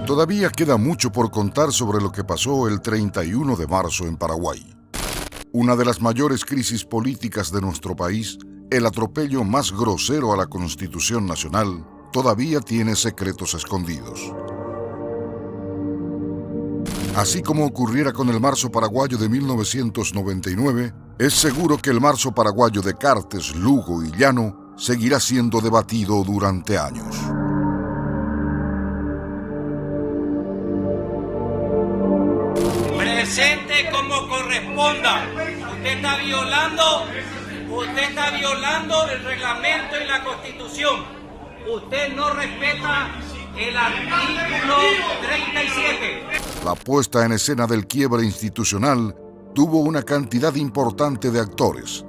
Todavía queda mucho por contar sobre lo que pasó el 31 de marzo en Paraguay. Una de las mayores crisis políticas de nuestro país, el atropello más grosero a la Constitución Nacional, todavía tiene secretos escondidos. Así como ocurriera con el marzo paraguayo de 1999, es seguro que el marzo paraguayo de Cartes, Lugo y Llano seguirá siendo debatido durante años. Presente como corresponda. Usted está violando el reglamento y la Constitución. Usted no respeta el artículo 37. La puesta en escena del quiebre institucional tuvo una cantidad importante de actores,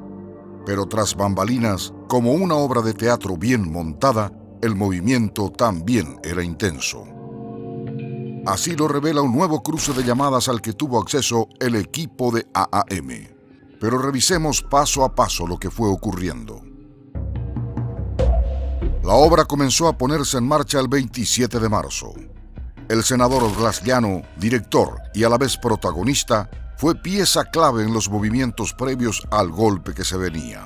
pero tras bambalinas, como una obra de teatro bien montada, el movimiento también era intenso. Así lo revela un nuevo cruce de llamadas al que tuvo acceso el equipo de AAM. Pero revisemos paso a paso lo que fue ocurriendo. La obra comenzó a ponerse en marcha el 27 de marzo. El senador Blas Llano, director y a la vez protagonista, fue pieza clave en los movimientos previos al golpe que se venía.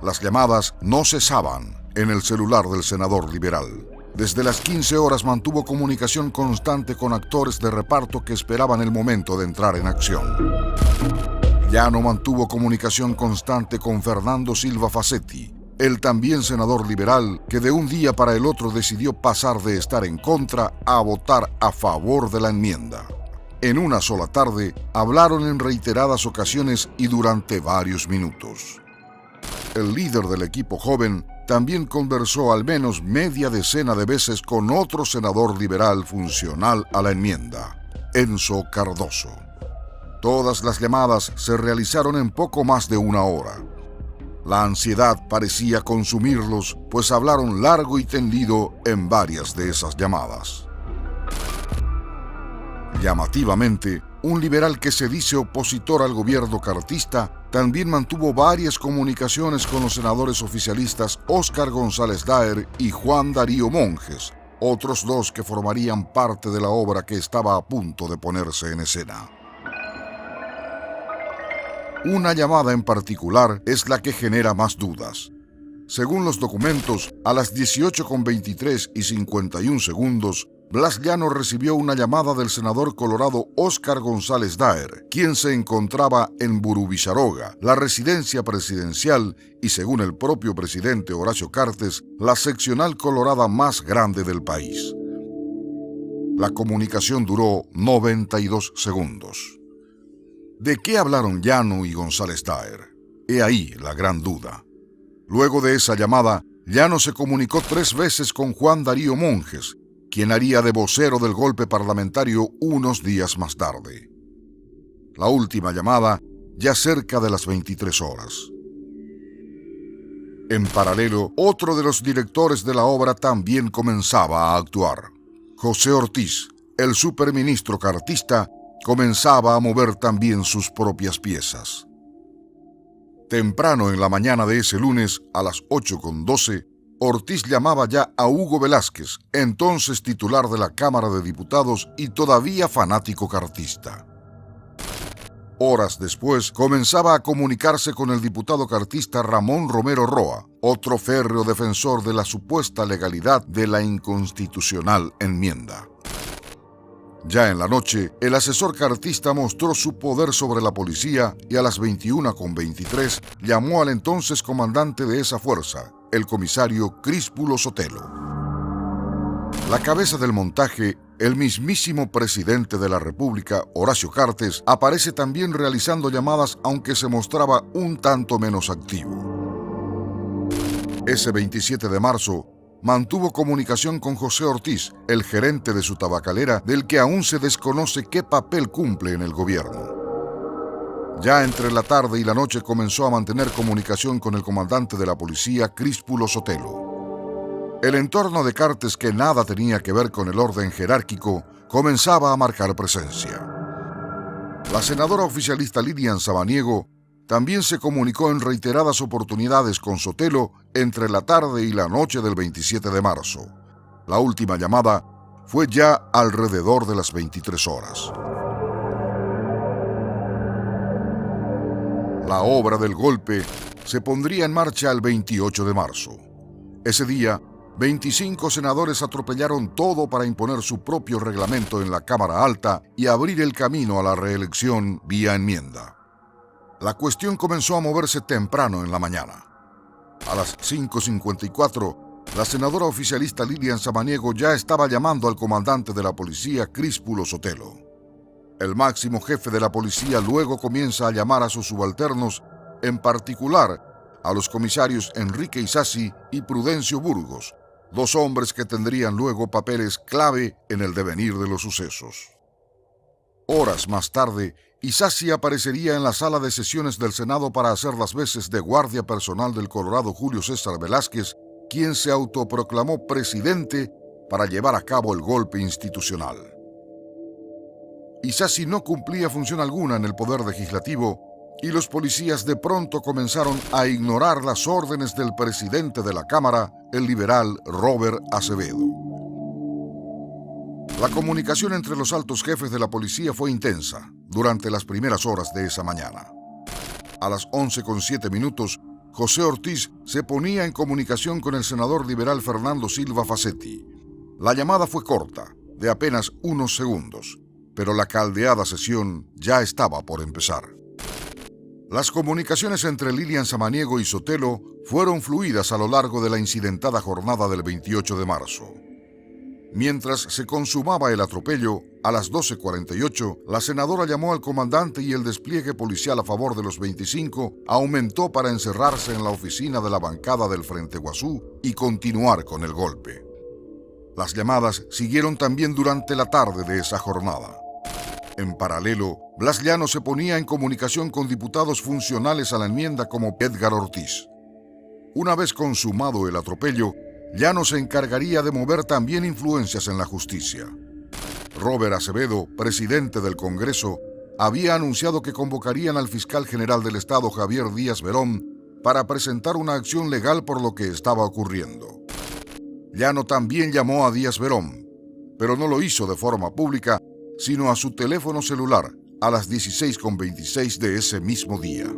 Las llamadas no cesaban en el celular del senador liberal. Desde las 15 horas mantuvo comunicación constante con actores de reparto que esperaban el momento de entrar en acción. Llano mantuvo comunicación constante con Fernando Silva Facetti, el también senador liberal que de un día para el otro decidió pasar de estar en contra a votar a favor de la enmienda. En una sola tarde, hablaron en reiteradas ocasiones y durante varios minutos. El líder del equipo joven también conversó al menos media decena de veces con otro senador liberal funcional a la enmienda, Enzo Cardoso. Todas las llamadas se realizaron en poco más de una hora. La ansiedad parecía consumirlos, pues hablaron largo y tendido en varias de esas llamadas. Llamativamente, un liberal que se dice opositor al gobierno cartista también mantuvo varias comunicaciones con los senadores oficialistas Óscar González Daer y Juan Darío Monjes, otros dos que formarían parte de la obra que estaba a punto de ponerse en escena. Una llamada en particular es la que genera más dudas. Según los documentos, a las 18:23 y 51 segundos, Blas Llano recibió una llamada del senador colorado Óscar González Daer, quien se encontraba en Burubicharoga, la residencia presidencial y, según el propio presidente Horacio Cartes, la seccional colorada más grande del país. La comunicación duró 92 segundos. ¿De qué hablaron Llano y González Daer? He ahí la gran duda. Luego de esa llamada, Llano se comunicó 3 veces con Juan Darío Monjes, quien haría de vocero del golpe parlamentario unos días más tarde. La última llamada ya cerca de las 23 horas. En paralelo, otro de los directores de la obra también comenzaba a actuar. José Ortiz, el superministro cartista, comenzaba a mover también sus propias piezas. Temprano en la mañana de ese lunes, a las 8:12, Ortiz llamaba ya a Hugo Velázquez, entonces titular de la Cámara de Diputados y todavía fanático cartista. Horas después, comenzaba a comunicarse con el diputado cartista Ramón Romero Roa, otro férreo defensor de la supuesta legalidad de la inconstitucional enmienda. Ya en la noche, el asesor cartista mostró su poder sobre la policía y a las 21:23 llamó al entonces comandante de esa fuerza, el comisario Críspulo Sotelo. La cabeza del montaje, el mismísimo presidente de la República, Horacio Cartes, aparece también realizando llamadas, aunque se mostraba un tanto menos activo. Ese 27 de marzo, mantuvo comunicación con José Ortiz, el gerente de su tabacalera, del que aún se desconoce qué papel cumple en el gobierno. Ya entre la tarde y la noche comenzó a mantener comunicación con el comandante de la policía, Críspulo Sotelo. El entorno de Cartes, que nada tenía que ver con el orden jerárquico, comenzaba a marcar presencia. La senadora oficialista Lilian Sabaniego también se comunicó en reiteradas oportunidades con Sotelo entre la tarde y la noche del 27 de marzo. La última llamada fue ya alrededor de las 23 horas. La obra del golpe se pondría en marcha el 28 de marzo. Ese día, 25 senadores atropellaron todo para imponer su propio reglamento en la Cámara Alta y abrir el camino a la reelección vía enmienda. La cuestión comenzó a moverse temprano en la mañana. A las 5:54, la senadora oficialista Lilian Samaniego ya estaba llamando al comandante de la policía, Críspulo Sotelo. El máximo jefe de la policía luego comienza a llamar a sus subalternos, en particular a los comisarios Enrique Isasi y Prudencio Burgos, dos hombres que tendrían luego papeles clave en el devenir de los sucesos. Horas más tarde, Isasi aparecería en la sala de sesiones del Senado para hacer las veces de guardia personal del colorado Julio César Velázquez, quien se autoproclamó presidente para llevar a cabo el golpe institucional. Isasi no cumplía función alguna en el poder legislativo y los policías de pronto comenzaron a ignorar las órdenes del presidente de la Cámara, el liberal Robert Acevedo. La comunicación entre los altos jefes de la policía fue intensa durante las primeras horas de esa mañana. A las 11:07, José Ortiz se ponía en comunicación con el senador liberal Fernando Silva Facetti. La llamada fue corta, de apenas unos segundos, pero la caldeada sesión ya estaba por empezar. Las comunicaciones entre Lilian Samaniego y Sotelo fueron fluidas a lo largo de la incidentada jornada del 28 de marzo. Mientras se consumaba el atropello, a las 12:48, la senadora llamó al comandante y el despliegue policial a favor de los 25 aumentó para encerrarse en la oficina de la bancada del Frente Guazú y continuar con el golpe. Las llamadas siguieron también durante la tarde de esa jornada. En paralelo, Blas Llano se ponía en comunicación con diputados funcionales a la enmienda como Edgar Ortiz. Una vez consumado el atropello, Llano se encargaría de mover también influencias en la justicia. Robert Acevedo, presidente del Congreso, había anunciado que convocarían al fiscal general del Estado, Javier Díaz Verón, para presentar una acción legal por lo que estaba ocurriendo. Llano también llamó a Díaz Verón, pero no lo hizo de forma pública, sino a su teléfono celular a las 16:26 de ese mismo día.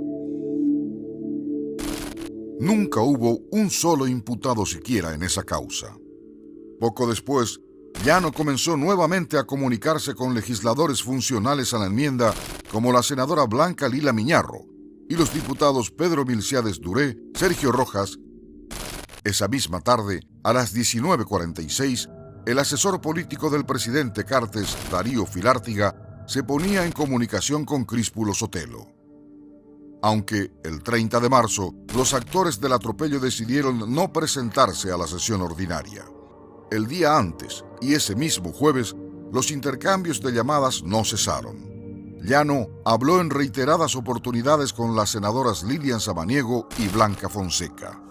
Nunca hubo un solo imputado siquiera en esa causa. Poco después, Llano comenzó nuevamente a comunicarse con legisladores funcionales a la enmienda como la senadora Blanca Lila Miñarro y los diputados Pedro Milciades Duré, Sergio Rojas. Esa misma tarde, a las 19:46, el asesor político del presidente Cartes, Darío Filártiga, se ponía en comunicación con Críspulo Sotelo. Aunque el 30 de marzo los actores del atropello decidieron no presentarse a la sesión ordinaria. El día antes y ese mismo jueves, los intercambios de llamadas no cesaron. Llano habló en reiteradas oportunidades con las senadoras Lilian Samaniego y Blanca Fonseca.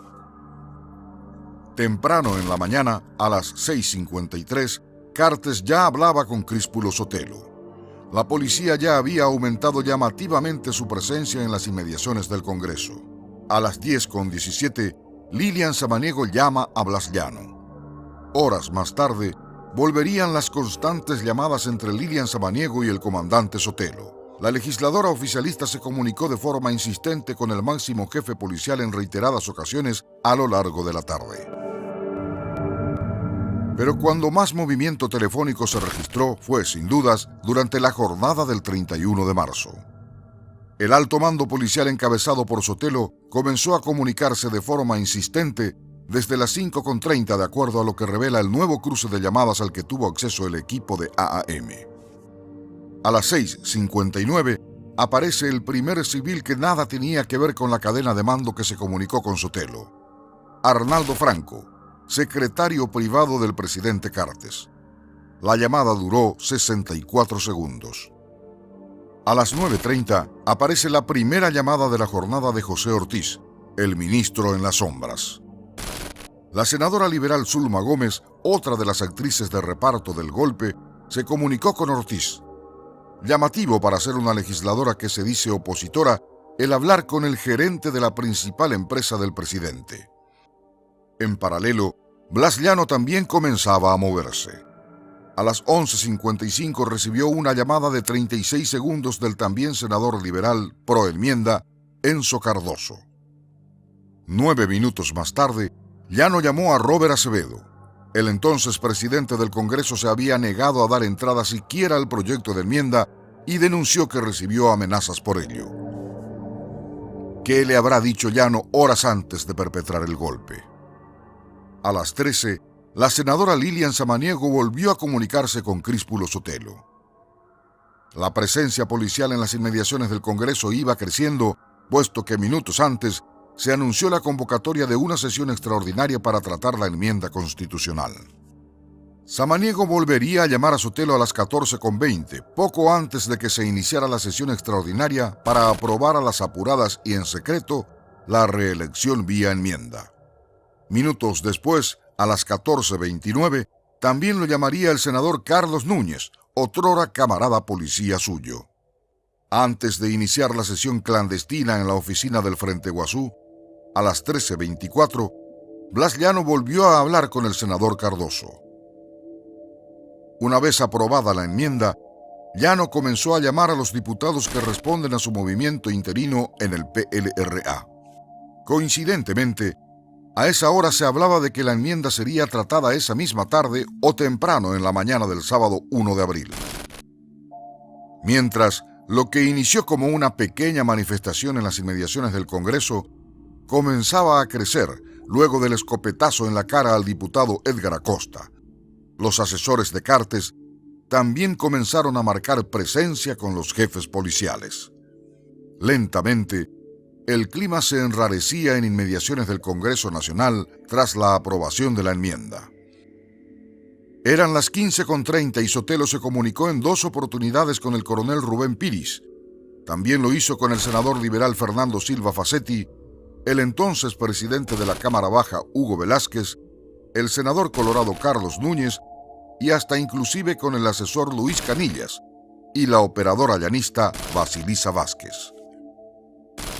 Temprano en la mañana, a las 6:53, Cartes ya hablaba con Críspulo Sotelo. La policía ya había aumentado llamativamente su presencia en las inmediaciones del Congreso. A las 10:17, Lilian Samaniego llama a Blas Llano. Horas más tarde, volverían las constantes llamadas entre Lilian Samaniego y el comandante Sotelo. La legisladora oficialista se comunicó de forma insistente con el máximo jefe policial en reiteradas ocasiones a lo largo de la tarde. Pero cuando más movimiento telefónico se registró fue, sin dudas, durante la jornada del 31 de marzo. El alto mando policial encabezado por Sotelo comenzó a comunicarse de forma insistente desde las 5:30, de acuerdo a lo que revela el nuevo cruce de llamadas al que tuvo acceso el equipo de AAM. A las 6:59 aparece el primer civil que nada tenía que ver con la cadena de mando que se comunicó con Sotelo: Arnaldo Franco, secretario privado del presidente Cartes. La llamada duró 64 segundos. A las 9:30 aparece la primera llamada de la jornada de José Ortiz, el ministro en las sombras. La senadora liberal Zulma Gómez, otra de las actrices de reparto del golpe, se comunicó con Ortiz. Llamativo para ser una legisladora que se dice opositora, el hablar con el gerente de la principal empresa del presidente. En paralelo, Blas Llano también comenzaba a moverse. A las 11:55 recibió una llamada de 36 segundos del también senador liberal pro enmienda, Enzo Cardoso. 9 minutos más tarde, Llano llamó a Robert Acevedo. El entonces presidente del Congreso se había negado a dar entrada siquiera al proyecto de enmienda y denunció que recibió amenazas por ello. ¿Qué le habrá dicho Llano horas antes de perpetrar el golpe? A las 13, la senadora Lilian Samaniego volvió a comunicarse con Críspulo Sotelo. La presencia policial en las inmediaciones del Congreso iba creciendo, puesto que minutos antes se anunció la convocatoria de una sesión extraordinaria para tratar la enmienda constitucional. Samaniego volvería a llamar a Sotelo a las 14:20, poco antes de que se iniciara la sesión extraordinaria para aprobar a las apuradas y en secreto la reelección vía enmienda. Minutos después, a las 14:29, también lo llamaría el senador Carlos Núñez, otrora camarada policía suyo. Antes de iniciar la sesión clandestina en la oficina del Frente Guazú, a las 13:24, Blas Llano volvió a hablar con el senador Cardoso. Una vez aprobada la enmienda, Llano comenzó a llamar a los diputados que responden a su movimiento interino en el PLRA. Coincidentemente, a esa hora se hablaba de que la enmienda sería tratada esa misma tarde o temprano en la mañana del sábado 1 de abril. Mientras, lo que inició como una pequeña manifestación en las inmediaciones del Congreso comenzaba a crecer luego del escopetazo en la cara al diputado Edgar Acosta. Los asesores de Cartes también comenzaron a marcar presencia con los jefes policiales. Lentamente, el clima se enrarecía en inmediaciones del Congreso Nacional tras la aprobación de la enmienda. Eran las 15:30 y Sotelo se comunicó en 2 oportunidades con el coronel Rubén Piris. También lo hizo con el senador liberal Fernando Silva Facetti, el entonces presidente de la Cámara Baja Hugo Velázquez, el senador colorado Carlos Núñez y hasta inclusive con el asesor Luis Canillas y la operadora llanista Basilisa Vázquez.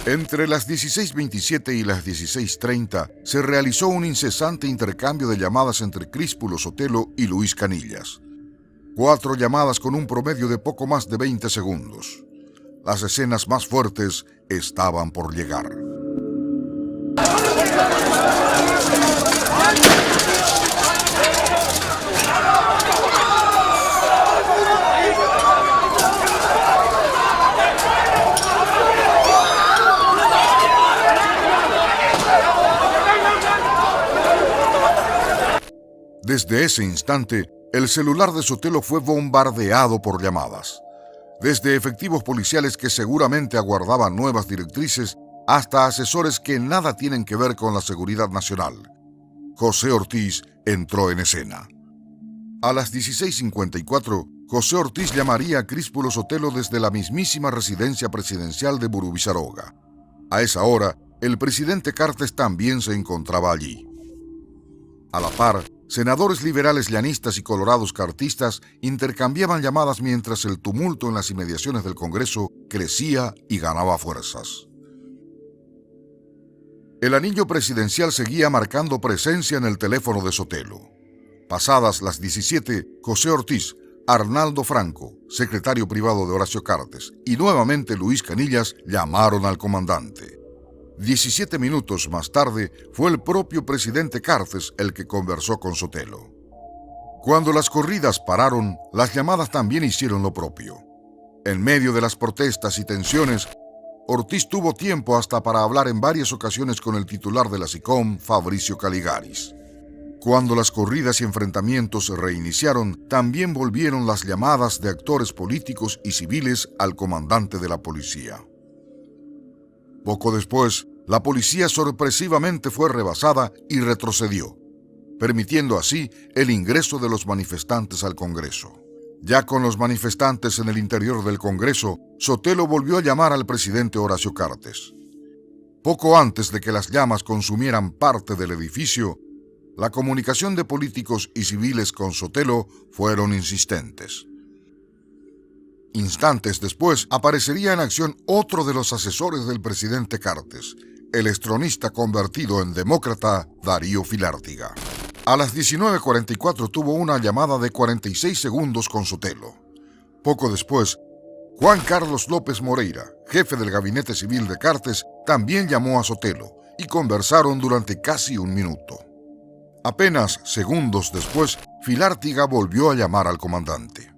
Entre las 16:27 y las 16:30 se realizó un incesante intercambio de llamadas entre Críspulo Sotelo y Luis Canillas. 4 llamadas con un promedio de poco más de 20 segundos. Las escenas más fuertes estaban por llegar. Desde ese instante, el celular de Sotelo fue bombardeado por llamadas. Desde efectivos policiales que seguramente aguardaban nuevas directrices hasta asesores que nada tienen que ver con la seguridad nacional. José Ortiz entró en escena. A las 16:54, José Ortiz llamaría a Críspulo Sotelo desde la mismísima residencia presidencial de Burubizaroga. A esa hora, el presidente Cartes también se encontraba allí. A la par, senadores liberales llanistas y colorados cartistas intercambiaban llamadas mientras el tumulto en las inmediaciones del Congreso crecía y ganaba fuerzas. El anillo presidencial seguía marcando presencia en el teléfono de Sotelo. Pasadas las 17, José Ortiz, Arnaldo Franco, secretario privado de Horacio Cartes, y nuevamente Luis Canillas llamaron al comandante. 17 minutos más tarde, fue el propio presidente Cartes el que conversó con Sotelo. Cuando las corridas pararon, las llamadas también hicieron lo propio. En medio de las protestas y tensiones, Ortiz tuvo tiempo hasta para hablar en varias ocasiones con el titular de la SICOM, Fabricio Caligaris. Cuando las corridas y enfrentamientos se reiniciaron, también volvieron las llamadas de actores políticos y civiles al comandante de la policía. Poco después, la policía sorpresivamente fue rebasada y retrocedió, permitiendo así el ingreso de los manifestantes al Congreso. Ya con los manifestantes en el interior del Congreso, Sotelo volvió a llamar al presidente Horacio Cartes. Poco antes de que las llamas consumieran parte del edificio, la comunicación de políticos y civiles con Sotelo fueron insistentes. Instantes después aparecería en acción otro de los asesores del presidente Cartes, el extronista convertido en demócrata Darío Filártiga. A las 19:44 tuvo una llamada de 46 segundos con Sotelo. Poco después, Juan Carlos López Moreira, jefe del gabinete civil de Cartes, también llamó a Sotelo y conversaron durante casi un minuto. Apenas segundos después, Filártiga volvió a llamar al comandante.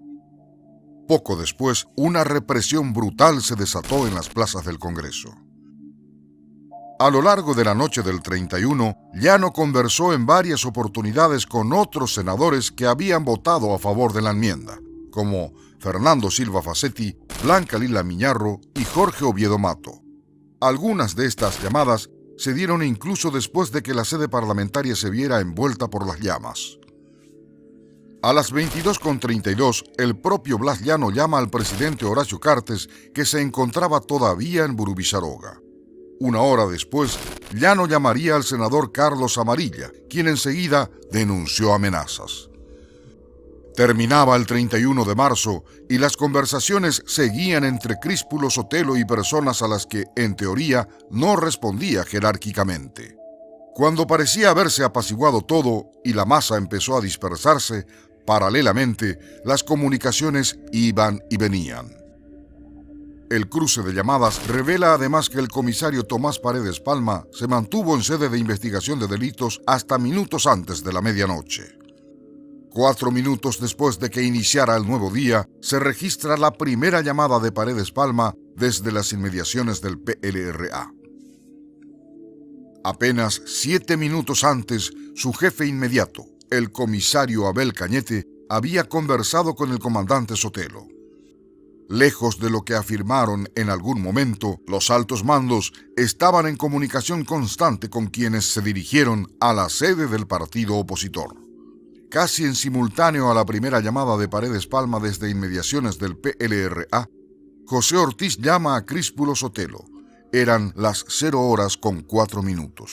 Poco después, una represión brutal se desató en las plazas del Congreso. A lo largo de la noche del 31, Llano conversó en varias oportunidades con otros senadores que habían votado a favor de la enmienda, como Fernando Silva Facetti, Blanca Lila Miñarro y Jorge Oviedo Mato. Algunas de estas llamadas se dieron incluso después de que la sede parlamentaria se viera envuelta por las llamas. A las 22:32, el propio Blas Llano llama al presidente Horacio Cartes, que se encontraba todavía en Burubizaroga. Una hora después, Llano llamaría al senador Carlos Amarilla, quien enseguida denunció amenazas. Terminaba el 31 de marzo y las conversaciones seguían entre Críspulo Sotelo y personas a las que, en teoría, no respondía jerárquicamente. Cuando parecía haberse apaciguado todo y la masa empezó a dispersarse, paralelamente, las comunicaciones iban y venían. El cruce de llamadas revela además que el comisario Tomás Paredes Palma se mantuvo en sede de investigación de delitos hasta minutos antes de la medianoche. 4 minutos después de que iniciara el nuevo día, se registra la primera llamada de Paredes Palma desde las inmediaciones del PLRA. Apenas 7 minutos antes, su jefe inmediato, el comisario Abel Cañete, había conversado con el comandante Sotelo. Lejos de lo que afirmaron en algún momento, los altos mandos estaban en comunicación constante con quienes se dirigieron a la sede del partido opositor. Casi en simultáneo a la primera llamada de Paredes Palma desde inmediaciones del PLRA, José Ortiz llama a Críspulo Sotelo. Eran las 0:04.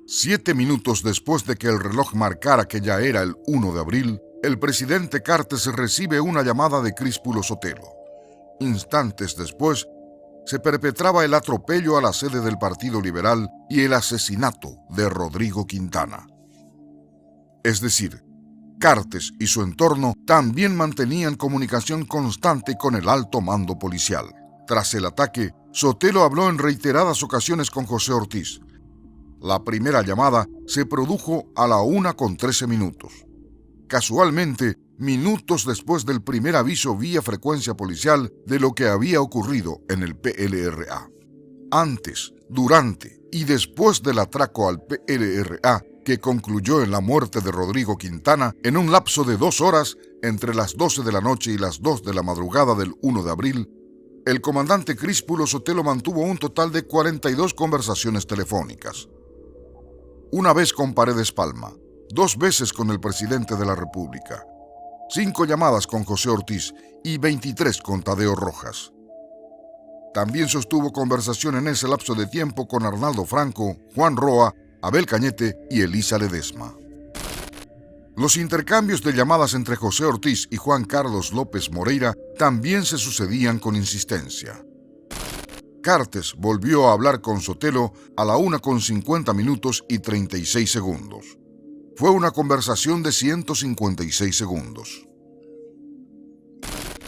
7 minutos después de que el reloj marcara que ya era el 1 de abril, el presidente Cartes recibe una llamada de Críspulo Sotelo. Instantes después, se perpetraba el atropello a la sede del Partido Liberal y el asesinato de Rodrigo Quintana. Es decir, Cartes y su entorno también mantenían comunicación constante con el alto mando policial. Tras el ataque, Sotelo habló en reiteradas ocasiones con José Ortiz. La primera llamada se produjo a la 1:13. Casualmente, minutos después del primer aviso vía frecuencia policial de lo que había ocurrido en el PLRA. Antes, durante y después del atraco al PLRA, que concluyó en la muerte de Rodrigo Quintana en un lapso de 2 horas entre las 12 de la noche y las 2 de la madrugada del 1 de abril, el comandante Críspulo Sotelo mantuvo un total de 42 conversaciones telefónicas. Una vez con Paredes Palma, 2 veces con el presidente de la República, 5 llamadas con José Ortiz y 23 con Tadeo Rojas. También sostuvo conversación en ese lapso de tiempo con Arnaldo Franco, Juan Roa, Abel Cañete y Elisa Ledesma. Los intercambios de llamadas entre José Ortiz y Juan Carlos López Moreira también se sucedían con insistencia. Cartes volvió a hablar con Sotelo a la 1:50 y 36 segundos. Fue una conversación de 156 segundos.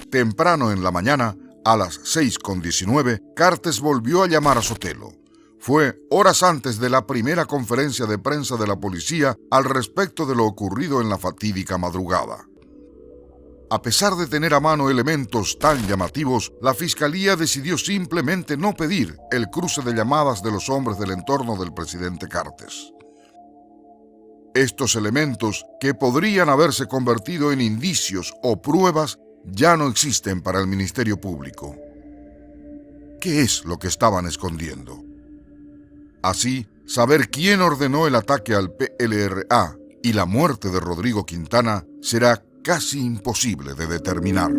Temprano en la mañana, a las 6:19, Cartes volvió a llamar a Sotelo. Fue horas antes de la primera conferencia de prensa de la policía al respecto de lo ocurrido en la fatídica madrugada. A pesar de tener a mano elementos tan llamativos, la Fiscalía decidió simplemente no pedir el cruce de llamadas de los hombres del entorno del presidente Cartes. Estos elementos, que podrían haberse convertido en indicios o pruebas, ya no existen para el Ministerio Público. ¿Qué es lo que estaban escondiendo? Así, saber quién ordenó el ataque al PLRA y la muerte de Rodrigo Quintana será casi imposible de determinar.